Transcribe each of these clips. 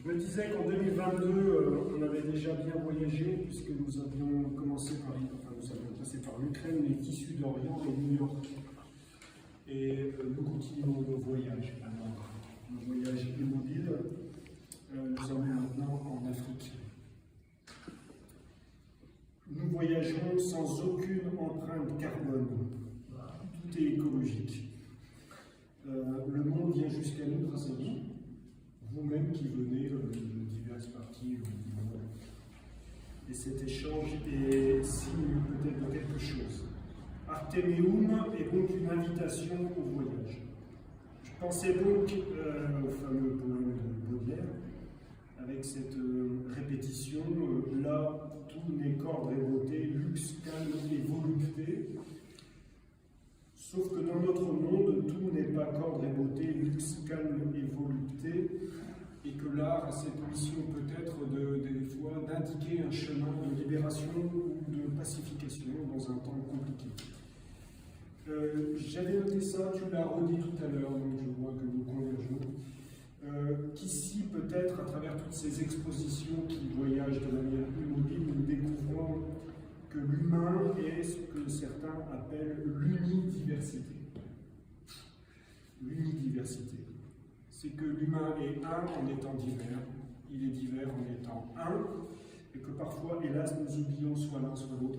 Je me disais qu'en 2022, on avait déjà bien voyagé, puisque nous avions commencé par, nous avions passé par l'Ukraine, les tissus d'Orient et New York. Et nous continuons nos voyages maintenant, nos voyages immobiles. Nous sommes maintenant en Afrique. Nous voyageons sans aucune empreinte carbone. Tout est écologique. Le monde vient jusqu'à nous grâce à vous. Vous-même qui venez de diverses parties du monde. Et cet échange est signe peut-être de quelque chose. Artemeum est donc une invitation au voyage. Je pensais donc au fameux poème de Baudelaire, avec cette répétition, là tout n'est qu'ordre et beauté, luxe, calme et volupté. Sauf que dans notre monde, tout n'est pas qu'ordre et beauté, luxe, calme et volupté, et que l'art a cette mission peut-être des fois d'indiquer un chemin de libération ou de pacification dans un temps compliqué. J'avais noté ça, tu l'as redit tout à l'heure, donc je vois que nous convergeons. Qu'ici, peut-être, à travers toutes ces expositions qui voyagent de manière immobile, nous découvrons que l'humain est ce que certains appellent l'unidiversité. L'unidiversité. C'est que l'humain est un en étant divers, il est divers en étant un, et que parfois, hélas, nous oublions soit l'un, soit l'autre.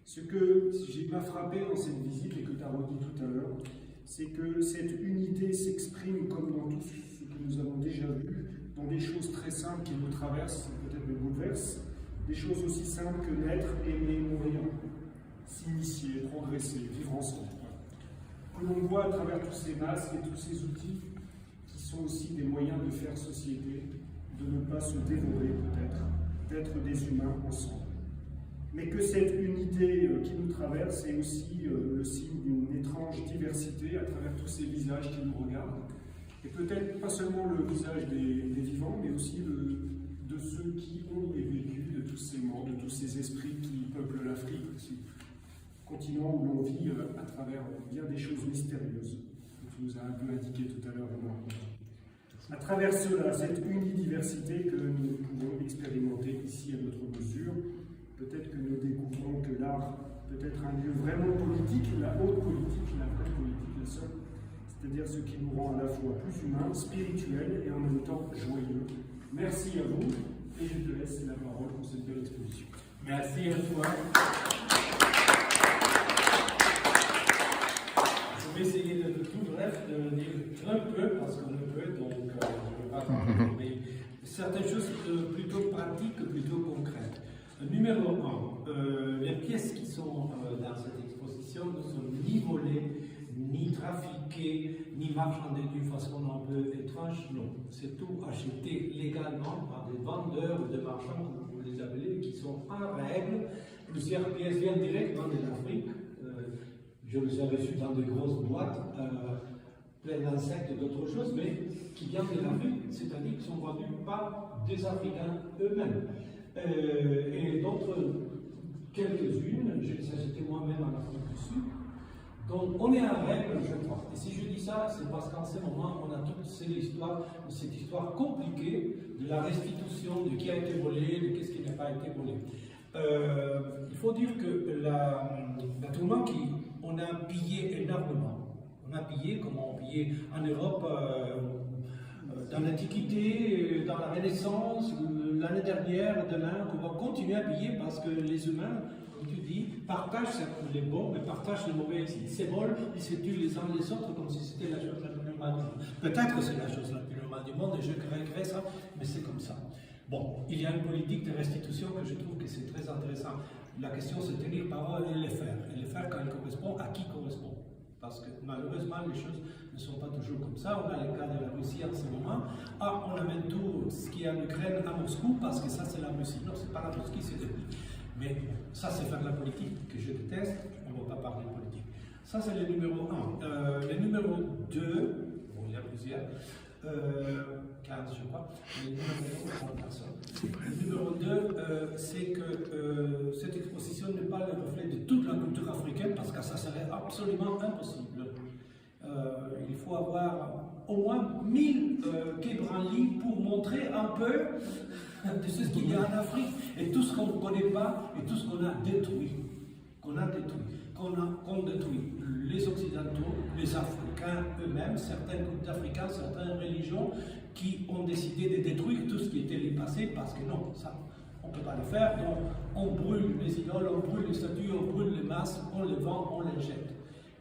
Ce que m'a frappé dans cette visite, et que tu as redit tout à l'heure, c'est que cette unité s'exprime comme dans tout ce que nous avons déjà vu, dans des choses très simples qui nous traversent, peut-être nous bouleversent, des choses aussi simples que naître, aimer, mourir, s'initier, progresser, vivre ensemble. Que l'on voit à travers tous ces masques et tous ces outils qui sont aussi des moyens de faire société, de ne pas se dévorer peut-être, d'être des humains ensemble. Mais que cette unité qui nous traverse est aussi le signe d'une étrange diversité à travers tous ces visages qui nous regardent. Et peut-être pas seulement le visage des vivants, mais aussi de ceux qui ont vécu de tous ces morts, de tous ces esprits qui peuplent l'Afrique, ce continent où l'on vit à travers bien des choses mystérieuses, que tu nous as un peu indiqué tout à l'heure. À travers cela, cette unidiversité que nous pouvons expérimenter ici à notre mesure, peut-être que nous découvrons que l'art peut être un lieu vraiment politique, la haute politique, la vraie politique, la seule, c'est-à-dire ce qui nous rend à la fois plus humains, spirituels et en même temps joyeux. Merci à vous et je te laisse la parole pour cette belle exposition. Merci à toi. Je vais essayer de tout bref, de dire un peu, parce qu'on le peut, donc je ne vais pas parler, mais certaines choses plutôt pratiques, plutôt concrètes. Numéro 1, les pièces qui sont dans cette exposition ne sont ni volées, ni trafiquées, ni marchandées d'une façon un peu étrange, non. C'est tout acheté légalement par des vendeurs ou des marchands, comme vous les appelez, qui sont en règle. Plusieurs pièces viennent directement de l'Afrique. Je les ai reçues dans de grosses boîtes, pleines d'insectes et d'autres choses, mais qui viennent de l'Afrique, c'est-à-dire qui sont vendues par des Africains eux-mêmes. Et d'autres, quelques-unes, j'ai acheté moi-même en Afrique du Sud. Donc on est en règle, je crois. Et si je dis ça, c'est parce qu'en ce moment, on a toute cette histoire compliquée de la restitution, de qui a été volé, de qu'est-ce qui n'a pas été volé. Il faut dire que naturellement, on a pillé énormément. On a pillé, comme on pillait en Europe, dans l'Antiquité, dans la Renaissance, l'année dernière, demain, qu'on va continuer à piller parce que les humains, comme tu dis, partagent les bons, mais partagent les mauvais. Ils s'évolent, ils se tuent les uns les autres comme si c'était la chose la plus normale du monde. Peut-être que c'est la chose la plus normale du monde et je regrette ça, mais c'est comme ça. Bon, il y a une politique de restitution que je trouve que c'est très intéressant. La question c'est de tenir parole et les faire. Et les faire quand il correspond, à qui correspond. Parce que malheureusement, les choses ne sont pas toujours comme ça. On a le cas de la Russie en ce moment. Ah, on amène tout ce qui est en Ukraine à Moscou parce que ça, c'est la Russie. Non, c'est pas la Russie, c'est le pays. Mais ça, c'est faire la politique que je déteste. On ne va pas parler de politique. Ça, c'est le numéro 1. Le numéro 2, bon, il y a plusieurs. 15, je crois. Le numéro 2, c'est que cette exposition n'est pas le reflet de toute la culture africaine parce que ça serait absolument impossible. Il faut avoir au moins 1000 quais branlis pour montrer un peu de ce qu'il y a en Afrique et tout ce qu'on ne connaît pas et tout ce qu'on a détruit. Qu'on détruit. Les Occidentaux, les Africains eux-mêmes, certains groupes d'Africains, certaines religions qui ont décidé de détruire tout ce qui était les passés parce que non, ça, on ne peut pas le faire. Donc on brûle les idoles, on brûle les statues, on brûle les masques, on les vend, on les jette.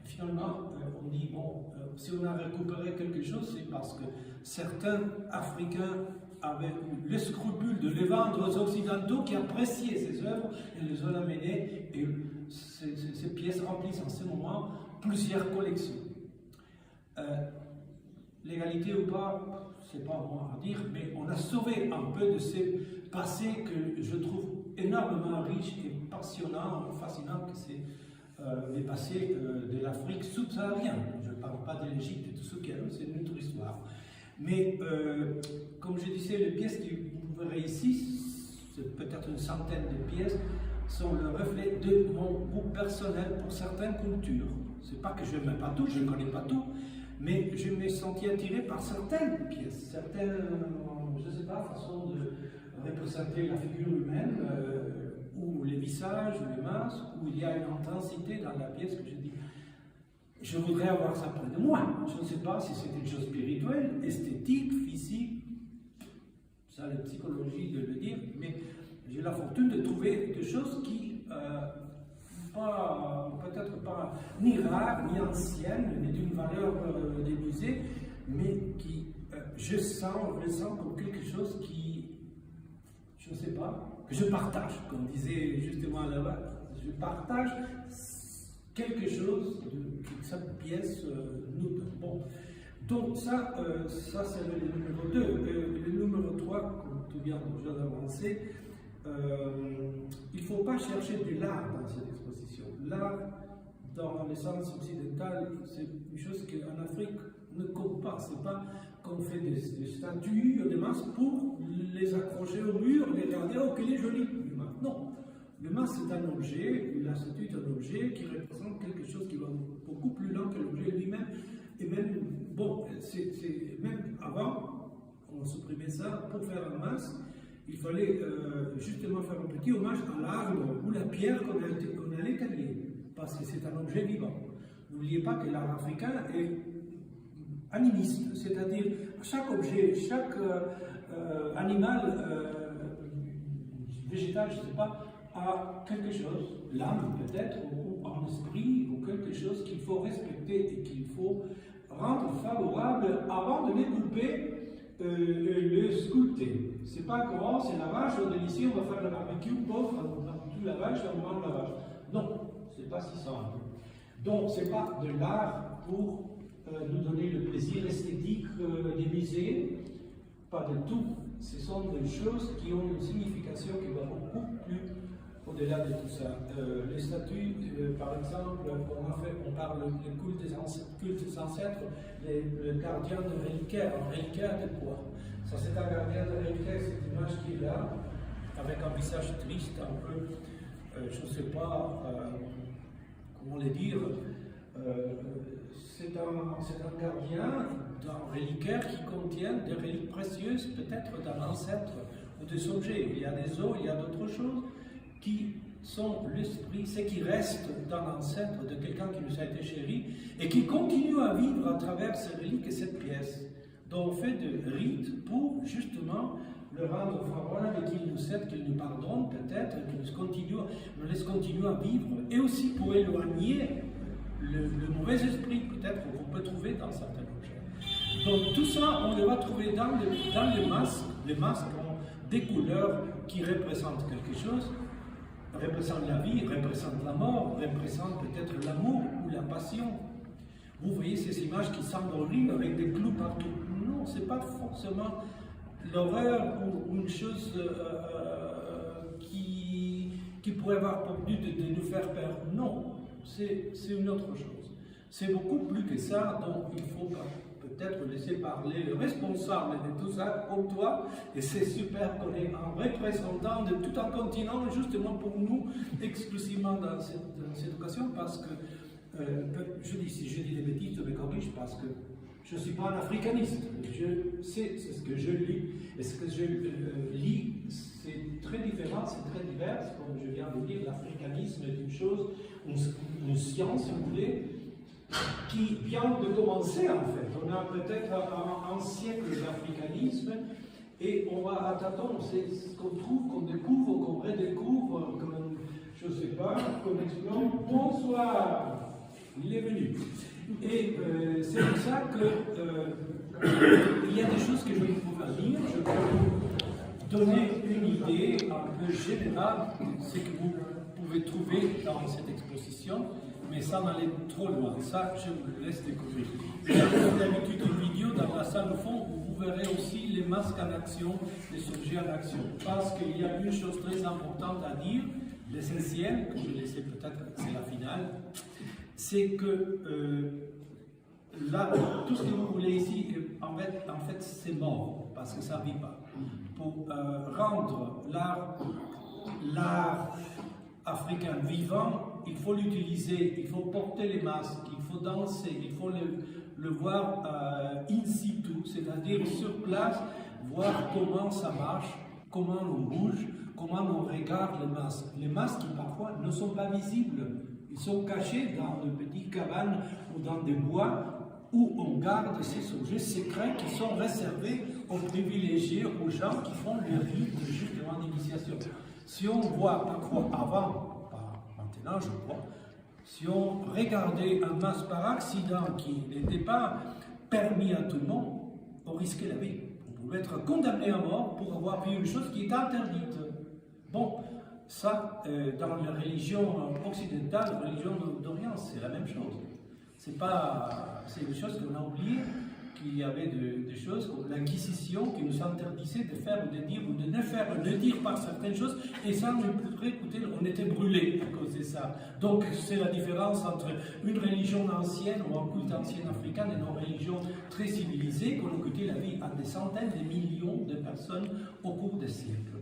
Finalement, on dit, bon, si on a récupéré quelque chose, c'est parce que certains Africains avaient eu le scrupule de les vendre aux Occidentaux qui appréciaient ces œuvres et les ont amenées. Et ces pièces remplissent en ce moment plusieurs collections. Légalité ou pas, c'est pas moi à dire, mais on a sauvé un peu de ces passés que je trouve énormément riches et passionnants, fascinants, que c'est les passés de l'Afrique subsaharienne. Je ne parle pas de l'Égypte et tout ce qu'il y a, c'est une autre histoire. Mais comme je disais, les pièces que vous verrez ici, c'est peut-être une centaine de pièces, sont le reflet de mon goût personnel pour certaines cultures. C'est pas que je n'aime pas tout, je ne connais pas tout, mais je me sentais attiré par certaines pièces, certaines, je ne sais pas, façons de représenter la figure humaine, ou les visages, ou les masques, où il y a une intensité dans la pièce que je dis, je voudrais avoir ça près de moi. Je ne sais pas si c'est une chose spirituelle, esthétique, physique, ça la psychologie de le dire, mais j'ai la fortune de trouver des choses qui, peut-être pas ni rares, ni anciennes, ni d'une valeur des musées, mais qui, je ressens comme quelque chose qui, je ne sais pas, que je partage, comme disait justement là-bas, je partage quelque chose que cette pièce nous donne. Bon. Donc ça c'est le numéro 2. Le numéro 3, comme tu viens déjà d'avancer, il ne faut pas chercher de l'art dans cette exposition. L'art, dans le sens occidental, c'est une chose qu'en Afrique ne compte pas. Ce n'est pas qu'on fait des statues, des masques pour les accrocher au mur, les regarder, oh, qu'il est joli. Non. Le masque c'est un objet, la statue est un objet qui représente quelque chose qui va beaucoup plus loin que l'objet lui-même. Et même, bon, même avant, on supprimait ça, pour faire un masque, il fallait justement faire un petit hommage à l'arbre ou la pierre qu'on allait tailler, parce que c'est un objet vivant. N'oubliez pas que l'art africain est animiste, c'est-à-dire chaque objet, chaque animal végétal, je ne sais pas, a quelque chose, l'âme peut-être, ou un esprit, ou quelque chose qu'il faut respecter et qu'il faut rendre favorable avant de découper le sculpter. C'est pas grand, c'est la vache, on est ici, on va faire le barbecue, pof, on tue la vache, on mange la vache. Non, c'est pas si simple. Donc, c'est pas de l'art pour nous donner le plaisir esthétique des musées, pas du tout. Ce sont des choses qui ont une signification qui va beaucoup plus au-delà de tout ça. Les statues, par exemple, on parle des cultes des ancêtres, le gardien de reliquaire. Un reliquaire de quoi? Ça, c'est un gardien de reliquaire, cette image qui est là, avec un visage triste, un peu, je ne sais pas comment le dire. C'est un gardien d'un reliquaire qui contient des reliques précieuses, peut-être d'un ancêtre ou des objets. Il y a des os, il y a d'autres choses qui sont l'esprit, ce qui reste dans l'ancêtre de quelqu'un qui nous a été chéri et qui continue à vivre à travers ces reliques et cette pièce. Donc on fait des rites pour justement le rendre favorable et qu'il nous aide, qu'il nous pardonne peut-être, qu'il nous laisse continuer à vivre, et aussi pour éloigner le mauvais esprit peut-être qu'on peut trouver dans certains objets. Donc tout ça, on le va trouver dans les masques. Les masques ont des couleurs qui représentent quelque chose, représentent la vie, représentent la mort, représentent peut-être l'amour ou la passion. Vous voyez ces images qui semblent horribles avec des clous partout. Non, ce n'est pas forcément l'horreur ou une chose qui pourrait avoir pour but de nous faire peur. Non, c'est une autre chose. C'est beaucoup plus que ça, donc il faut peut-être laisser parler le responsable de tout ça, comme toi, et c'est super qu'on ait un représentant de tout un continent, justement pour nous, exclusivement dans cette occasion, parce que, si je dis des bêtises, je me corrige, parce que Je ne suis pas un africaniste. Je sais ce que je lis. Et ce que je lis, c'est très différent, c'est très divers. Comme je viens de dire, l'africanisme est une chose, une science, si vous voulez, qui vient de commencer en fait. On a peut-être un siècle d'africanisme et on va attendre, c'est ce qu'on trouve, qu'on découvre, qu'on redécouvre, comme, je ne sais pas, qu'on explore. Bonsoir, il est venu. Et c'est pour ça que il y a des choses que je vais vous dire. Je peux vous donner une idée un peu générale de ce que vous pouvez trouver dans cette exposition, mais sans aller trop loin. Ça, je vous laisse découvrir. Comme d'habitude, une vidéo dans la salle au fond où vous verrez aussi les masques en action, les objets en action. Parce qu'il y a une chose très importante à dire, l'essentiel, que je laissais peut-être, c'est la finale, c'est que là, tout ce que vous voulez ici, en fait c'est mort, parce que ça ne vit pas. Pour rendre l'art africain vivant, il faut l'utiliser, il faut porter les masques, il faut danser, il faut le voir in situ, c'est-à-dire sur place, voir comment ça marche, comment on bouge, comment on regarde les masques. Les masques qui parfois ne sont pas visibles. Ils sont cachés dans de petites cabanes ou dans des bois où on garde ces objets secrets qui sont réservés aux privilégiés, aux gens qui font le rite justement d'initiation. Si on voit parfois avant, pas maintenant je crois, si on regardait un masque par accident qui n'était pas permis à tout le monde, on risquait la vie. On pouvait être condamné à mort pour avoir vu une chose qui est interdite. Bon. Ça, dans les religions occidentales, les religions d'Orient, c'est la même chose. C'est des choses qu'on a oubliées, qu'il y avait des choses comme l'Inquisition qui nous interdisait de faire ou de dire ou de ne faire, de dire par certaines choses, et ça, écoutez, on était brûlés à cause de ça. Donc, c'est la différence entre une religion ancienne ou un culte ancien africain et nos religions très civilisées qui ont coûté la vie à des centaines de millions de personnes au cours des siècles.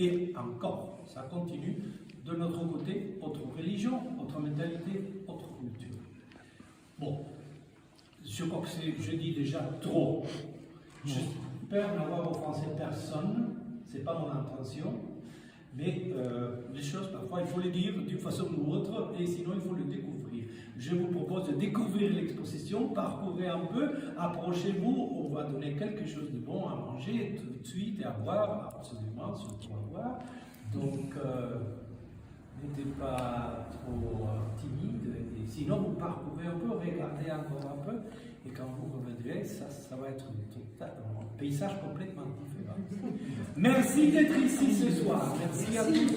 Et encore, ça continue de notre côté, autre religion, autre mentalité, autre culture. Bon, je crois que je dis déjà trop. J'espère n'avoir offensé personne, ce n'est pas mon intention, mais les choses, parfois, il faut les dire d'une façon ou autre, et sinon, il faut les découvrir. Je vous propose de découvrir l'exposition, parcourez un peu, approchez-vous, on va donner quelque chose de bon à manger tout de suite et à boire, absolument, surtout à boire. Donc, n'étez pas trop timide, et sinon vous parcourez un peu, regardez encore un peu, et quand vous reviendrez, ça va être un paysage complètement différent. Merci d'être ici ce soir. Merci à tous.